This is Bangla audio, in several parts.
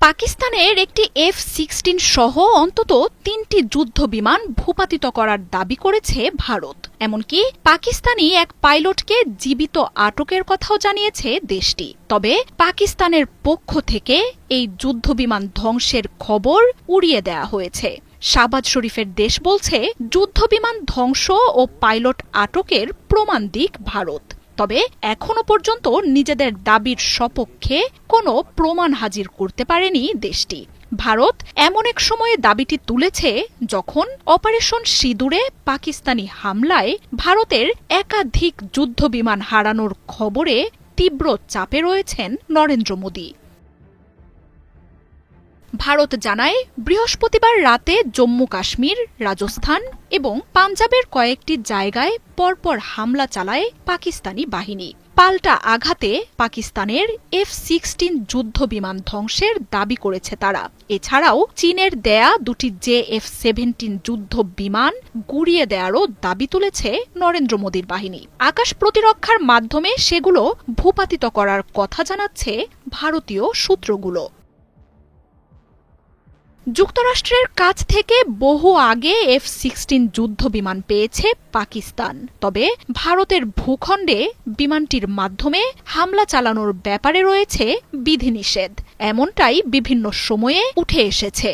পাকিস্তানের একটি F-16 সহ অন্তত ৩টি যুদ্ধবিমান ভূপাতিত করার দাবি করেছে ভারত। এমনকি পাকিস্তানি এক পাইলটকে জীবিত আটকের কথাও জানিয়েছে দেশটি। তবে পাকিস্তানের পক্ষ থেকে এই যুদ্ধবিমান ধ্বংসের খবর উড়িয়ে দেয়া হয়েছে। শাহবাজ শরীফের দেশ বলছে, যুদ্ধবিমান ধ্বংস ও পাইলট আটকের প্রমাণ দিক ভারত। তবে এখনো পর্যন্ত নিজেদের দাবির সপক্ষে কোনো প্রমাণ হাজির করতে পারেনি দেশটি। ভারত এমন এক সময়ে দাবিটি তুলেছে যখন অপারেশন সিঁদুরে পাকিস্তানি হামলায় ভারতের একাধিক যুদ্ধবিমান হারানোর খবরে তীব্র চাপে রয়েছেন নরেন্দ্র মোদি। ভারত জানায়, বৃহস্পতিবার রাতে জম্মু কাশ্মীর, রাজস্থান এবং পাঞ্জাবের কয়েকটি জায়গায় পরপর হামলা চালায় পাকিস্তানি বাহিনী। পাল্টা আঘাতে পাকিস্তানের F-16 যুদ্ধবিমান ধ্বংসের দাবি করেছে তারা। এছাড়াও চীনের দেয়া দুটি JF-17 যুদ্ধ বিমান গুড়িয়ে দেওয়ারও দাবি তুলেছে নরেন্দ্র মোদির বাহিনী। আকাশ প্রতিরক্ষার মাধ্যমে সেগুলো ভূপাতিত করার কথা জানাচ্ছে ভারতীয় সূত্রগুলো। যুক্তরাষ্ট্রের কাছ থেকে বহু আগে F-16 যুদ্ধবিমান পেয়েছে পাকিস্তান। তবে ভারতের ভূখণ্ডে বিমানটির মাধ্যমে হামলা চালানোর ব্যাপারে রয়েছে বিধিনিষেধ, এমনটাই বিভিন্ন সময়ে উঠে এসেছে।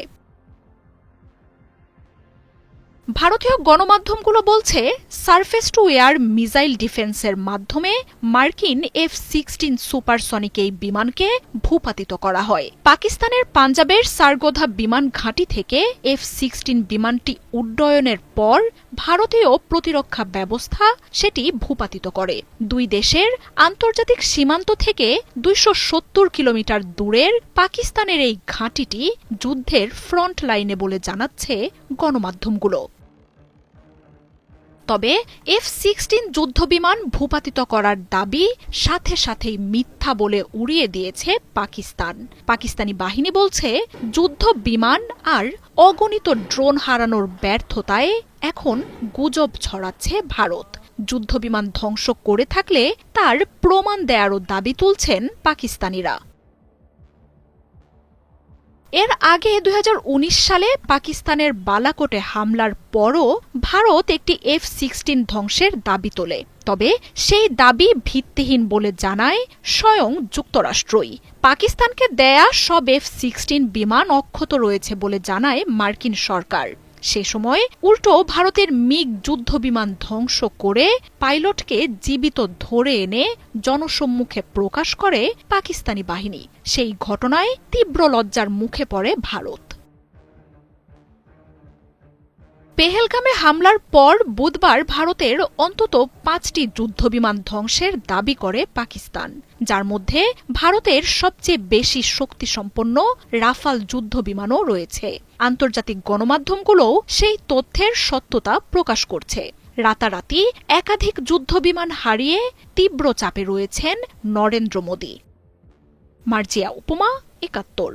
ভারতীয় গণমাধ্যমগুলো বলছে, সারফেস টু এয়ার মিসাইল ডিফেন্সের মাধ্যমে মার্কিন F-16 সুপারসনিক এই বিমানকে ভূপাতিত করা হয়। পাকিস্তানের পাঞ্জাবের সারগোধা বিমান ঘাঁটি থেকে F-16 বিমানটি উড্ডয়নের পর ভারতীয় প্রতিরক্ষা ব্যবস্থা সেটি ভূপাতিত করে। দুই দেশের আন্তর্জাতিক সীমান্ত থেকে ২৭০ কিলোমিটার দূরের পাকিস্তানের এই ঘাঁটিটি যুদ্ধের ফ্রন্ট লাইনে বলে জানাচ্ছে গণমাধ্যমগুলো। তবে F-16 যুদ্ধবিমান ভূপাতিত করার দাবি সাথে সাথেই মিথ্যা বলে উড়িয়ে দিয়েছে পাকিস্তান। পাকিস্তানি বাহিনী বলছে, যুদ্ধ বিমান আর অগণিত ড্রোন হারানোর ব্যর্থতায় এখন গুজব ছড়াচ্ছে ভারত। যুদ্ধবিমান ধ্বংস করে থাকলে তার প্রমাণ দেয়ারও দাবি তুলছেন পাকিস্তানিরা। এর আগে ২০১৯ সালে পাকিস্তানের বালাকোটে হামলার পরও ভারত একটি F-16 ধ্বংসের দাবি তোলে। তবে সেই দাবি ভিত্তিহীন বলে জানায় স্বয়ং যুক্তরাষ্ট্রই। পাকিস্তানকে দেয়া সব F-16 বিমান অক্ষত রয়েছে বলে জানায় মার্কিন সরকার। সে সময় উল্টো ভারতের মিগ যুদ্ধবিমান ধ্বংস করে পাইলটকে জীবিত ধরে এনে জনসম্মুখে প্রকাশ করে পাকিস্তানি বাহিনী। সেই ঘটনায় তীব্র লজ্জার মুখে পড়ে ভারত। পেহেলগামে হামলার পর বুধবার ভারতের অন্তত ৫টি যুদ্ধবিমান ধ্বংসের দাবি করে পাকিস্তান, যার মধ্যে ভারতের সবচেয়ে বেশি শক্তিসম্পন্ন রাফাল যুদ্ধবিমানও রয়েছে। আন্তর্জাতিক গণমাধ্যমগুলোও সেই তথ্যের সত্যতা প্রকাশ করছে। রাতারাতি একাধিক যুদ্ধবিমান হারিয়ে তীব্র চাপে রয়েছেন নরেন্দ্র মোদি। মার্জিয়া উপমা, ৭১।